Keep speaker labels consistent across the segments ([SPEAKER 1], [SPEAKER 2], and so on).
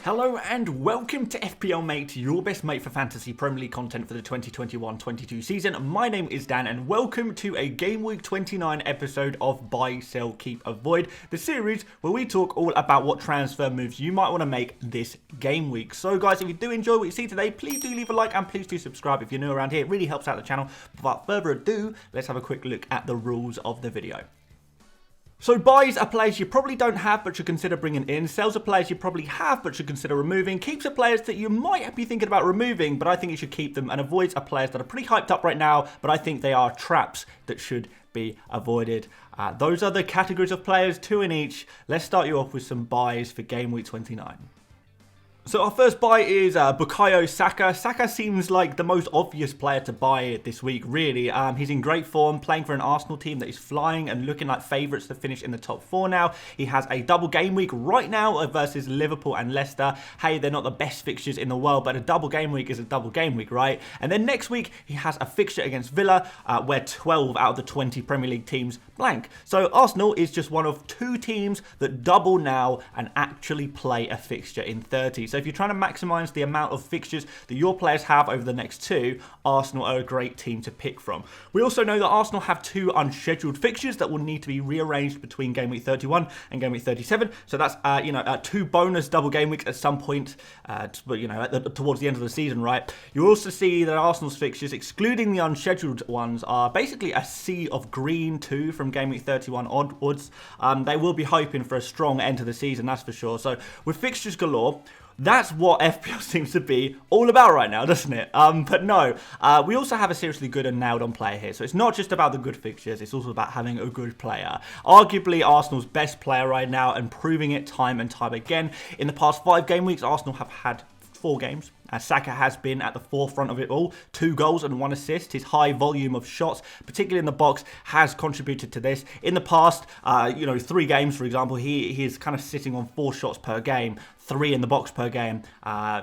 [SPEAKER 1] Hello and welcome to FPL Mate, your best mate for fantasy Premier League content for the 2021-22 season. My name is Dan and welcome to a Gameweek 29 episode of Buy, Sell, Keep, Avoid, the series where we talk all about what transfer moves you might want to make this game week. So guys, if you do enjoy what you see today, please do leave a like and please do subscribe if you're new around here. It really helps out the channel. Without further ado, let's have a quick look at the rules of the video. So buys are players you probably don't have but should consider bringing in. Sells are players you probably have but should consider removing. Keeps are players that you might be thinking about removing but I think you should keep them. And avoids are players that are pretty hyped up right now but I think they are traps that should be avoided. Those are the categories of players, 2 in each. Let's start you off with some buys for Game Week 29. So our first buy is Bukayo Saka. Saka seems like the most obvious player to buy this week, really. He's in great form, playing for an Arsenal team that is flying and looking like favourites to finish in the top 4 now. He has a double game week right now versus Liverpool and Leicester. Hey, they're not the best fixtures in the world, but a double game week is a double game week, right? And then next week, he has a fixture against Villa, where 12 out of the 20 Premier League teams blank. So Arsenal is just one of 2 teams that double now and actually play a fixture in 30. So if you're trying to maximise the amount of fixtures that your players have over the next 2, Arsenal are a great team to pick from. We also know that Arsenal have 2 unscheduled fixtures that will need to be rearranged between Game Week 31 and Game Week 37. So that's 2 bonus double game weeks at some point, towards the end of the season, right? You also see that Arsenal's fixtures, excluding the unscheduled ones, are basically a sea of green too from Game Week 31 onwards. They will be hoping for a strong end to the season, that's for sure. So with fixtures galore, that's what FPL seems to be all about right now, doesn't it? But no, we also have a seriously good and nailed on player here. So it's not just about the good fixtures, it's also about having a good player. Arguably Arsenal's best player right now and proving it time and time again. In the past 5 game weeks, Arsenal have had 4 games. Saka has been at the forefront of it all. 2 goals and 1 assist. His high volume of shots, particularly in the box, has contributed to this. In the past, 3 games, for example, he is kind of sitting on 4 shots per game, 3 in the box per game.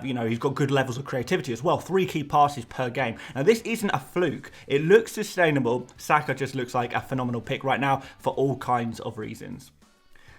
[SPEAKER 1] He's got good levels of creativity as well. 3 key passes per game. Now, this isn't a fluke. It looks sustainable. Saka just looks like a phenomenal pick right now for all kinds of reasons.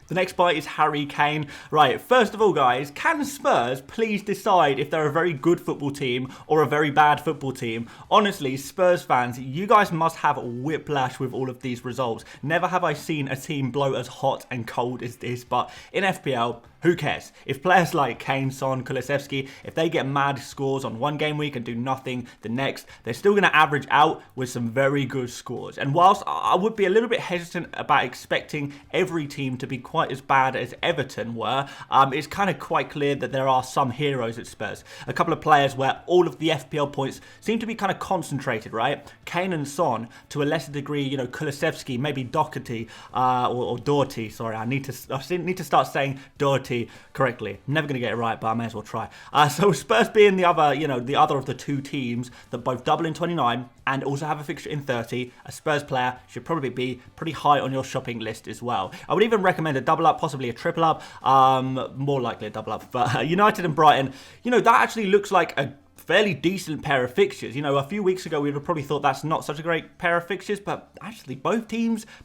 [SPEAKER 1] The next buy is Harry Kane. Right, first of all, guys, can Spurs please decide if they're a very good football team or a very bad football team? Honestly, Spurs fans, you guys must have whiplash with all of these results. Never have I seen a team blow as hot and cold as this, but in FPL, who cares? If players like Kane, Son, Kulusevski, if they get mad scores on one game week and do nothing the next, they're still going to average out with some very good scores. And whilst I would be a little bit hesitant about expecting every team to be quite as bad as Everton were, it's kind of quite clear that there are some heroes at Spurs. A couple of players where all of the FPL points seem to be kind of concentrated, right? Kane and Son, to a lesser degree, Kulusevski, maybe Doherty, or Doherty, sorry, I need to start saying Doherty correctly. I'm never going to get it right, but I may as well try. So Spurs being the other of the 2 teams that both double in 29 and also have a fixture in 30, a Spurs player should probably be pretty high on your shopping list as well. I would even recommend a double up, possibly a triple up, more likely a double up. But United and Brighton, that actually looks like a fairly decent pair of fixtures. A few weeks ago we would have probably thought that's not such a great pair of fixtures, but actually both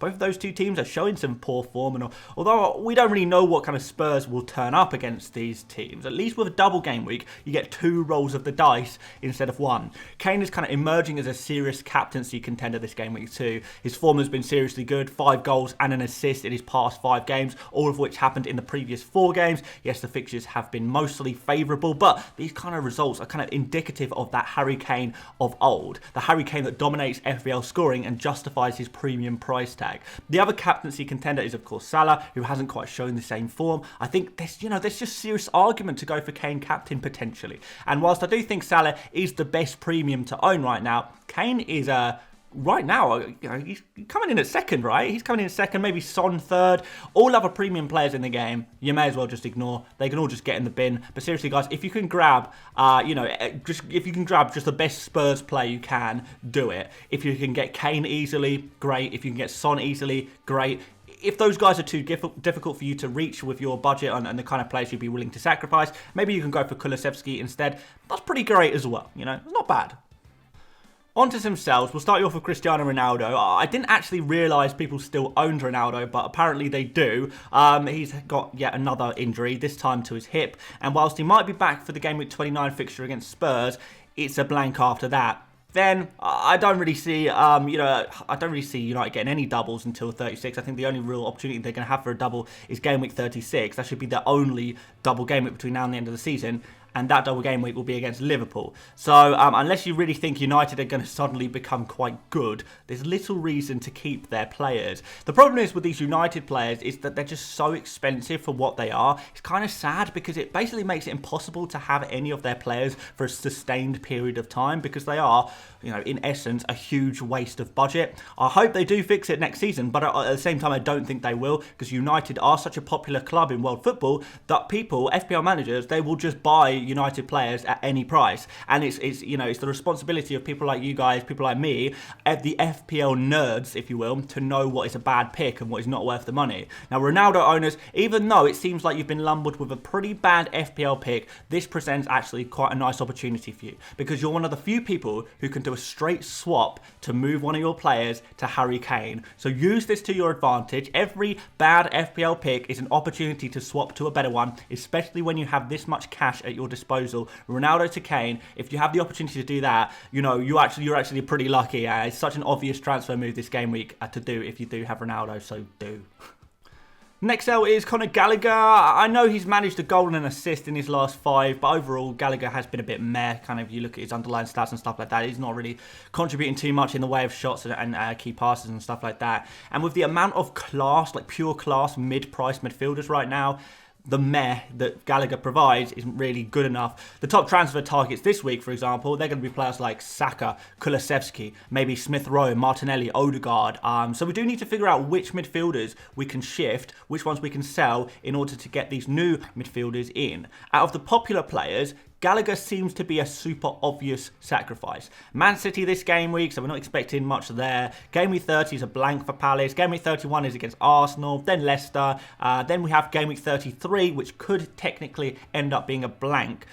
[SPEAKER 1] of those 2 teams are showing some poor form, and although we don't really know what kind of Spurs will turn up against these teams, at least with a double game week you get 2 rolls of the dice instead of 1. Kane is kind of emerging as a serious captaincy contender this game week too. His form has been seriously good, 5 goals and an assist in his past 5 games, all of which happened in the previous 4 games. Yes, the fixtures have been mostly favourable, but these kind of results are kind of indicative of that Harry Kane of old. The Harry Kane that dominates FPL scoring and justifies his premium price tag. The other captaincy contender is, of course, Salah, who hasn't quite shown the same form. I think there's just serious argument to go for Kane captain potentially. And whilst I do think Salah is the best premium to own right now, Kane is right now, he's coming in at second, right? He's coming in at second, maybe Son third. All other premium players in the game, you may as well just ignore. They can all just get in the bin. But seriously, guys, if you can grab, just the best Spurs player you can, do it. If you can get Kane easily, great. If you can get Son easily, great. If those guys are too difficult for you to reach with your budget and the kind of players you'd be willing to sacrifice, maybe you can go for Kulusevski instead. That's pretty great as well, It's not bad. On to some sells. We'll start you off with Cristiano Ronaldo. I didn't actually realise people still owned Ronaldo, but apparently they do. He's got yet another injury, this time to his hip. And whilst he might be back for the Gameweek 29 fixture against Spurs, it's a blank after that. Then I don't really see, I don't really see United getting any doubles until 36. I think the only real opportunity they're going to have for a double is game week 36. That should be the only double game week between now and the end of the season. And that double game week will be against Liverpool. So unless you really think United are going to suddenly become quite good, there's little reason to keep their players. The problem is with these United players is that they're just so expensive for what they are. It's kind of sad because it basically makes it impossible to have any of their players for a sustained period of time because they are, in essence, a huge waste of budget. I hope they do fix it next season, but at the same time, I don't think they will because United are such a popular club in world football that people, FPL managers, they will just buy United players at any price, and it's the responsibility of people like you guys, people like me, the FPL nerds, if you will, to know what is a bad pick and what is not worth the money. Now, Ronaldo owners, even though it seems like you've been lumbered with a pretty bad FPL pick, this presents actually quite a nice opportunity for you because you're one of the few people who can do a straight swap to move one of your players to Harry Kane. So use this to your advantage. Every bad FPL pick is an opportunity to swap to a better one, especially when you have this much cash at your disposal. Ronaldo to Kane, if you have the opportunity to do that, you're actually pretty lucky. It's such an obvious transfer move this game week to do if you do have Ronaldo, so do. Next sell is Conor Gallagher. I know he's managed a goal and an assist in his last 5, but overall Gallagher has been a bit meh. Kind of, you look at his underlying stats and stuff like that, he's not really contributing too much in the way of shots and key passes and stuff like that. And with the amount of class, like pure class mid-price midfielders right now, the meh that Gallagher provides isn't really good enough. The top transfer targets this week, for example, they're going to be players like SAKA, Kulusevski, maybe Smith Rowe, Martinelli, Odegaard. So we do need to figure out which midfielders we can shift, which ones we can sell in order to get these new midfielders in. Out of the popular players, Gallagher seems to be a super obvious sacrifice. Man City this game week, so we're not expecting much there. Game week 30 is a blank for Palace. Game week 31 is against Arsenal, then Leicester. Then we have game week 33, which could technically end up being a blank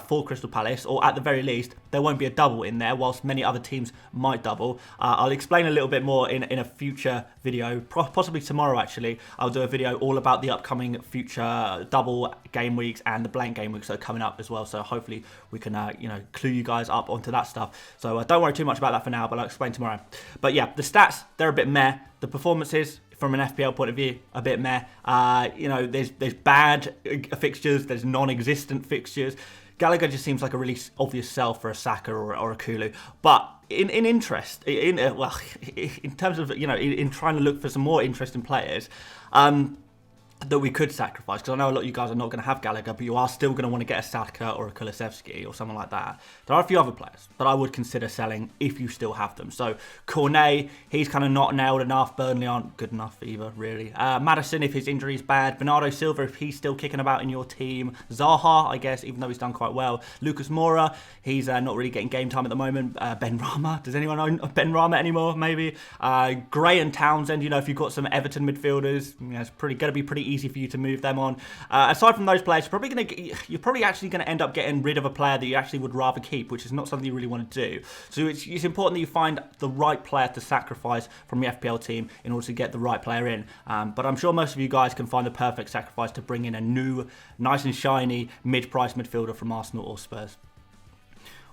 [SPEAKER 1] for Crystal Palace, or at the very least, there won't be a double in there, whilst many other teams might double. I'll explain a little bit more in a future video, possibly tomorrow actually. I'll do a video all about the upcoming future double game weeks and the blank game weeks that are coming up as well, so hopefully we can clue you guys up onto that stuff. So don't worry too much about that for now, but I'll explain tomorrow. But yeah, the stats, they're a bit meh. The performances, from an FPL point of view, a bit meh. There's bad fixtures, there's non-existent fixtures. Gallagher just seems like a really obvious sell for a SAKA or a Kulu. But in interest, in terms of, in trying to look for some more interesting players, that we could sacrifice, because I know a lot of you guys are not going to have Gallagher, but you are still going to want to get a SAKA or a Kulusevski or someone like that. There are a few other players that I would consider selling if you still have them. So KANE, he's kind of not nailed enough. Burnley aren't good enough either, really. Maddison, if his injury is bad. Bernardo Silva, if he's still kicking about in your team. Zaha, I guess, even though he's done quite well. Lucas Moura, he's not really getting game time at the moment. Ben Rama, does anyone own Ben Rama anymore? Maybe. Gray and Townsend, if you've got some going to be pretty easy for you to move them on. Aside from those players, you're probably actually going to end up getting rid of a player that you actually would rather keep, which is not something you really want to do. So it's important that you find the right player to sacrifice from your FPL team in order to get the right player in. But I'm sure most of you guys can find the perfect sacrifice to bring in a new, nice and shiny mid-price midfielder from Arsenal or Spurs.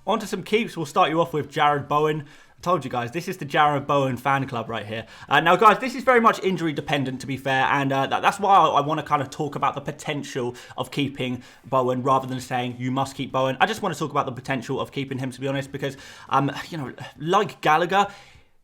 [SPEAKER 1] On to some keeps. We'll start you off with Jarrod Bowen. Told you guys, this is the Jarrod Bowen fan club right here. Now guys, this is very much injury dependent, to be fair, and that's why I want to kind of talk about the potential of keeping Bowen rather than saying you must keep Bowen. I just want to talk about the potential of keeping him, to be honest, because like Gallagher,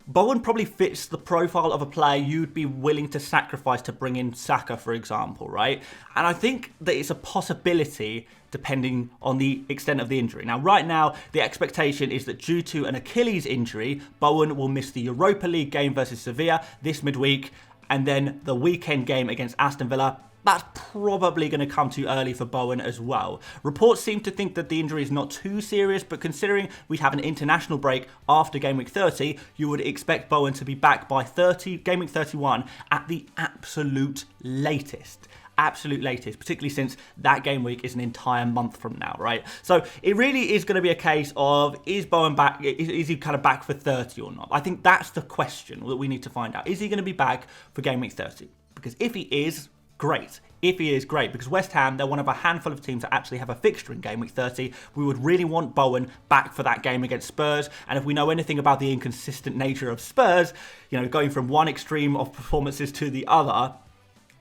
[SPEAKER 1] Bowen probably fits the profile of a player you'd be willing to sacrifice to bring in SAKA, for example, right? And I think that it's a possibility depending on the extent of the injury. Now, right now, the expectation is that due to an Achilles injury, Bowen will miss the Europa League game versus Sevilla this midweek, and then the weekend game against Aston Villa. That's probably going to come too early for Bowen as well. Reports seem to think that the injury is not too serious, but considering we have an international break after Game Week 30, you would expect Bowen to be back by Game Week 31 at the absolute latest. absolute latest, particularly since that game week is an entire month from now, right? So it really is going to be a case of, is Bowen back? Is he kind of back for 30 or not? I think that's the question that we need to find out. Is he going to be back for game week 30? Because if he is, great. If he is, great, because West Ham, they're one of a handful of teams that actually have a fixture in game week 30. We would really want Bowen back for that game against Spurs. And if we know anything about the inconsistent nature of Spurs, you know, going from one extreme of performances to the other,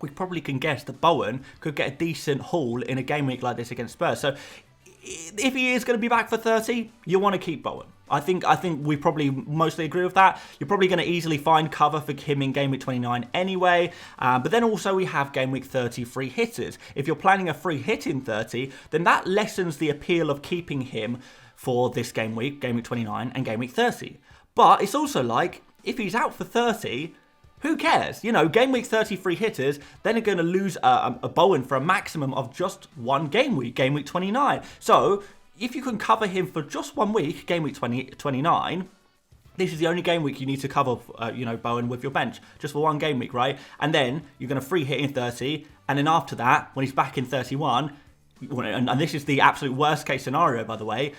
[SPEAKER 1] we probably can guess that Bowen could get a decent haul in a game week like this against Spurs. So if he is going to be back for 30, you want to keep Bowen. I think we probably mostly agree with that. You're probably going to easily find cover for him in game week 29 anyway. But then also we have game week 30 free hitters. If you're planning a free hit in 30, then that lessens the appeal of keeping him for this game week 29 and game week 30. But it's also like, if he's out for 30, who cares? You know, game week 30 free hitters, then are going to lose a Bowen for a maximum of just one game week 29. So if you can cover him for just 1 week, game week 29, this is the only game week you need to cover, Bowen with your bench, just for 1 game week, right? And then you're going to free hit in 30, and then after that, when he's back in 31, and this is the absolute worst case scenario, by the way,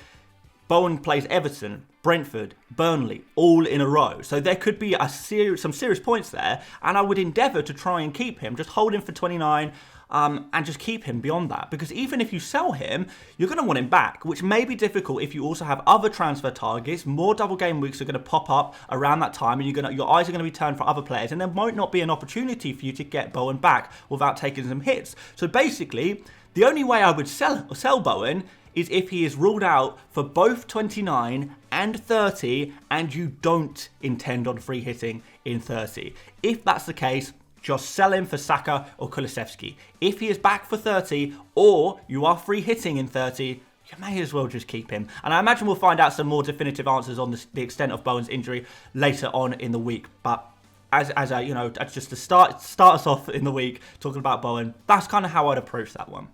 [SPEAKER 1] Bowen plays Everton, Brentford, Burnley, all in a row. So there could be some serious points there, and I would endeavour to try and keep him. Just hold him for 29, and just keep him beyond that. Because even if you sell him, you're going to want him back, which may be difficult if you also have other transfer targets. More double game weeks are going to pop up around that time, and your eyes are going to be turned for other players, and there might not be an opportunity for you to get Bowen back without taking some hits. So basically, the only way I would sell Bowen is if he is ruled out for both 29 and 30, and you don't intend on free hitting in 30. If that's the case, just sell him for SAKA or Kulusevski. If he is back for 30, or you are free hitting in 30, you may as well just keep him. And I imagine we'll find out some more definitive answers on the extent of Bowen's injury later on in the week. But as just to start us off in the week talking about Bowen, that's kind of how I'd approach that one.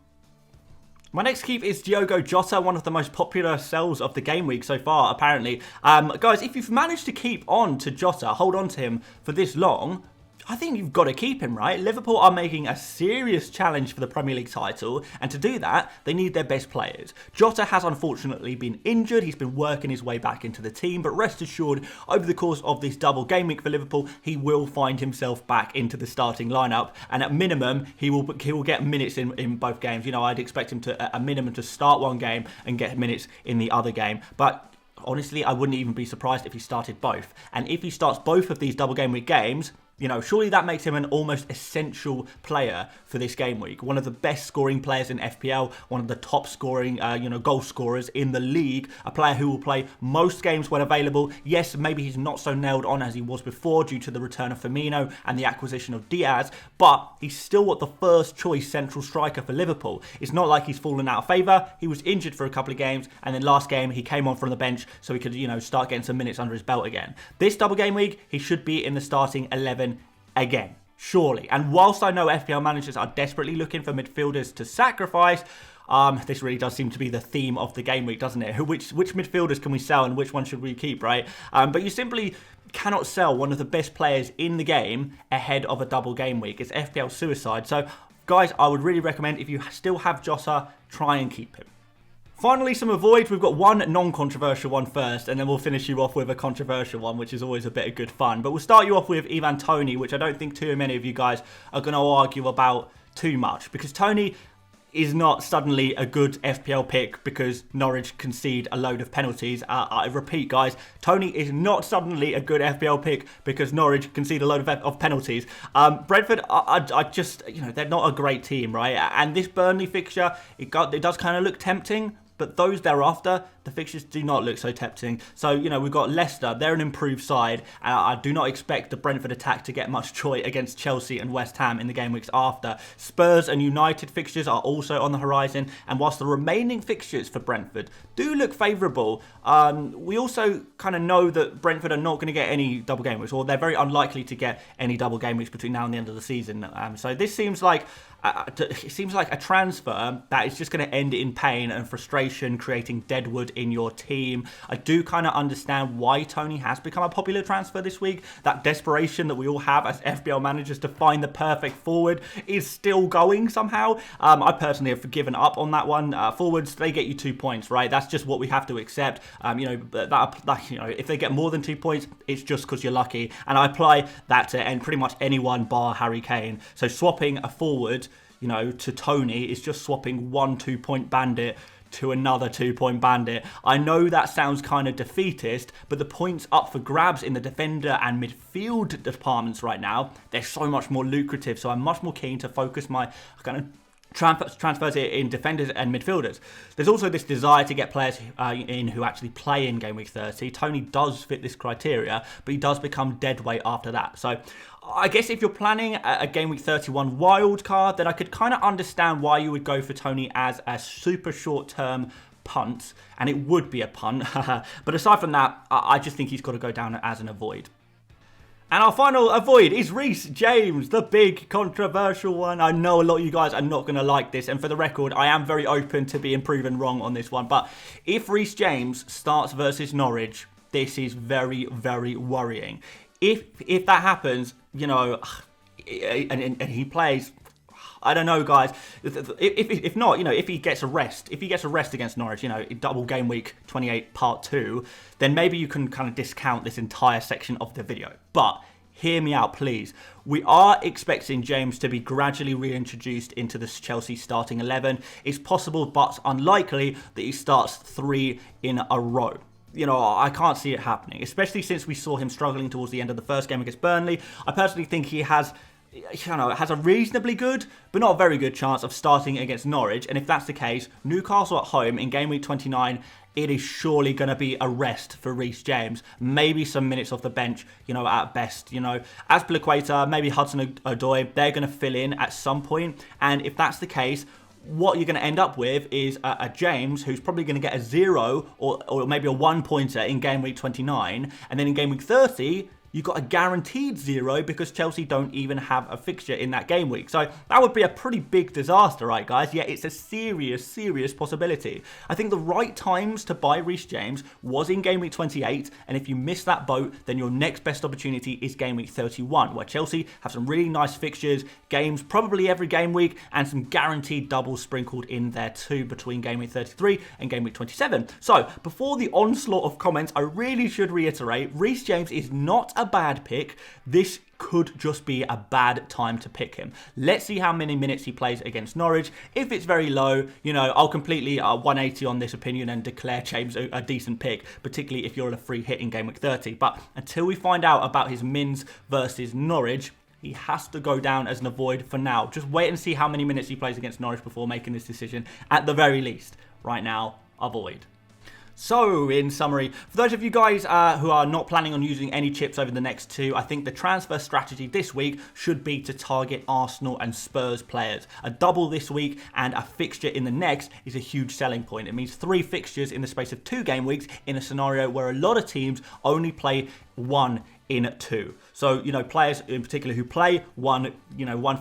[SPEAKER 1] My next keep is Diogo Jota, one of the most popular sells of the game week so far, apparently. Guys, if you've managed to keep on to Jota, hold on to him for this long, I think you've got to keep him, right? Liverpool are making a serious challenge for the Premier League title, and to do that, they need their best players. Jota has unfortunately been injured. He's been working his way back into the team, but rest assured, over the course of this double game week for Liverpool, he will find himself back into the starting lineup, and at minimum, he will get minutes in both games. You know, I'd expect him to, at a minimum, to start one game and get minutes in the other game, but honestly, I wouldn't even be surprised if he started both. And if he starts both of these double game week games, you know, surely that makes him an almost essential player for this game week. One of the best scoring players in FPL, one of the top scoring, goal scorers in the league, a player who will play most games when available. Yes, maybe he's not so nailed on as he was before due to the return of Firmino and the acquisition of Diaz, but he's still the first choice central striker for Liverpool. It's not like he's fallen out of favour. He was injured for a couple of games, and then last game he came on from the bench so he could, start getting some minutes under his belt again. This double game week, he should be in the starting 11 again, surely. And whilst I know FPL managers are desperately looking for midfielders to sacrifice, this really does seem to be the theme of the game week, doesn't it? Which midfielders can we sell and which one should we keep, right? But you simply cannot sell one of the best players in the game ahead of a double game week. It's FPL suicide. So, guys, I would really recommend, if you still have Jota, try and keep him. Finally, some avoids. We've got one non-controversial one first, and then we'll finish you off with a controversial one, which is always a bit of good fun. But we'll start you off with TONEY, which I don't think too many of you guys are going to argue about too much, because TONEY is not suddenly a good FPL pick because Norwich concede a load of penalties. I repeat, guys, TONEY is not suddenly a good FPL pick because Norwich concede a load of penalties. Brentford, I just, they're not a great team, right? And this Burnley fixture, it does kind of look tempting, but those thereafter, the fixtures do not look so tempting. So, we've got Leicester. They're an improved side. And I do not expect the Brentford attack to get much joy against Chelsea and West Ham in the game weeks after. Spurs and United fixtures are also on the horizon. And whilst the remaining fixtures for Brentford do look favourable, we also kind of know that Brentford are not going to get any double game weeks, or they're very unlikely to get any double game weeks between now and the end of the season. So this seems like a transfer that is just going to end in pain and frustration desperation, creating deadwood in your team. I do kind of understand why Toney has become a popular transfer this week. That desperation that we all have as FPL managers to find the perfect forward is still going somehow. I personally have given up on that one. Forwards, they get you 2 points, right? That's just what we have to accept. If they get more than 2 points, it's just because you're lucky. And I apply that to pretty much anyone bar Harry Kane. So swapping a forward, to Toney is just swapping one 2-point bandit to another 2-point bandit. I know that sounds kind of defeatist, but the points up for grabs in the defender and midfield departments right now, they're so much more lucrative. So I'm much more keen to focus my kind of transfers in defenders and midfielders. There's also this desire to get players in who actually play in Game Week 30. Toney does fit this criteria, but he does become dead weight after that. So I guess if you're planning a Game Week 31 wild card, then I could kind of understand why you would go for Toney as a super short-term punt, and it would be a punt. But aside from that, I just think he's got to go down as an avoid. And our final avoid is Reece James, the big controversial one. I know a lot of you guys are not going to like this. And for the record, I am very open to being proven wrong on this one. But if Reece James starts versus Norwich, this is very, very worrying. If that happens, and he plays, I don't know, guys. If not, if he gets a rest, against Norwich, double game week 28 part 2, then maybe you can kind of discount this entire section of the video. But hear me out, please. We are expecting James to be gradually reintroduced into the Chelsea starting 11. It's possible, but unlikely, that he starts 3 in a row. I can't see it happening, especially since we saw him struggling towards the end of the first game against Burnley. I personally think he has a reasonably good, but not a very good chance of starting against Norwich. And if that's the case, Newcastle at home in Game Week 29, it is surely going to be a rest for Reece James. Maybe some minutes off the bench, at best. Azpilicueta, maybe Hudson-Odoi, they're going to fill in at some point. And if that's the case, what you're going to end up with is a James who's probably going to get a 0 or maybe a 1-pointer in Game Week 29. And then in Game Week 30, you've got a guaranteed 0 because Chelsea don't even have a fixture in that game week. So that would be a pretty big disaster, right, guys? Yet it's a serious, serious possibility. I think the right times to buy Reece James was in Game Week 28, and if you miss that boat, then your next best opportunity is Game Week 31, where Chelsea have some really nice fixtures, games probably every game week, and some guaranteed doubles sprinkled in there too between Game Week 33 and Game Week 27. So before the onslaught of comments, I really should reiterate, Reece James is not a bad pick. This could just be a bad time to pick him. Let's see how many minutes he plays against Norwich. If it's very low, I'll completely 180 on this opinion and declare James a decent pick, particularly if you're on a free hit in Game Week 30. But until we find out about his mins versus Norwich, he has to go down as an avoid for now. Just wait and see how many minutes he plays against Norwich before making this decision. At the very least, right now, avoid. So, in summary, for those of you guys who are not planning on using any chips over the next 2, I think the transfer strategy this week should be to target Arsenal and Spurs players. A double this week and a fixture in the next is a huge selling point. It means 3 fixtures in the space of 2 game weeks in a scenario where a lot of teams only play 1 in 2. So, players in particular who play one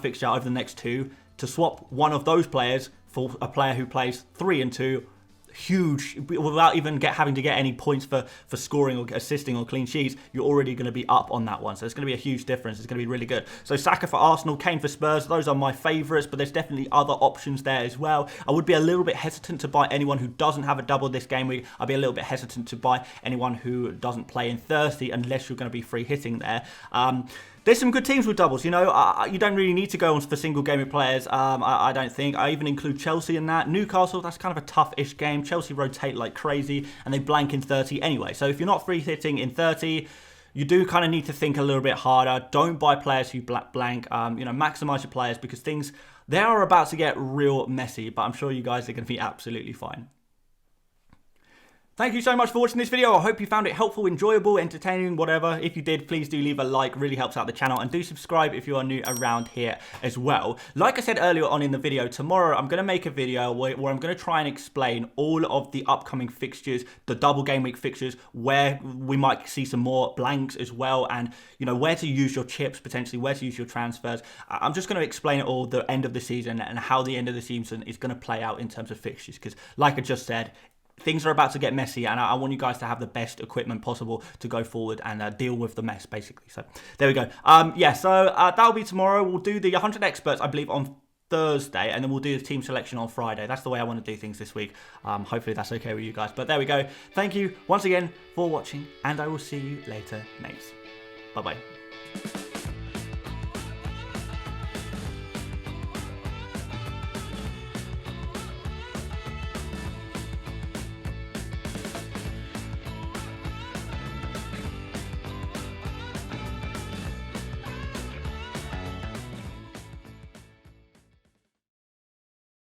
[SPEAKER 1] fixture over the next 2, to swap one of those players for a player who plays 3 and 2, huge, without even having to get any points for scoring or assisting or clean sheets, you're already going to be up on that one. So it's going to be a huge difference. It's going to be really good. So SAKA for Arsenal, Kane for Spurs, those are my favourites, but there's definitely other options there as well. I would be a little bit hesitant to buy anyone who doesn't have a double this game week. I'd be a little bit hesitant to buy anyone who doesn't play in 30 unless you're going to be free hitting there. There's some good teams with doubles, you don't really need to go on for single game players, I don't think. I even include Chelsea in that. Newcastle, that's kind of a tough-ish game. Chelsea rotate like crazy, and they blank in 30 anyway. So if you're not free hitting in 30, you do kind of need to think a little bit harder. Don't buy players who blank, maximise your players because they are about to get real messy, but I'm sure you guys are going to be absolutely fine. Thank you so much for watching this video. I hope you found it helpful, enjoyable, entertaining, whatever. If you did, please do leave a like, really helps out the channel, and do subscribe if you are new around here as well. Like I said earlier on in the video, tomorrow I'm going to make a video where I'm going to try and explain all of the upcoming fixtures, the double game week fixtures, where we might see some more blanks as well, and you know, where to use your chips, potentially where to use your transfers. I'm just going to explain it all, the end of the season, and how the end of the season is going to play out in terms of fixtures, because like I just said, things are about to get messy, and I want you guys to have the best equipment possible to go forward and deal with the mess, basically. So there we go. Yeah, so that'll be tomorrow. We'll do the 100 experts, I believe, on Thursday, and then we'll do the team selection on Friday. That's the way I want to do things this week. Hopefully that's okay with you guys. But there we go. Thank you once again for watching, and I will see you later, mates. Bye-bye.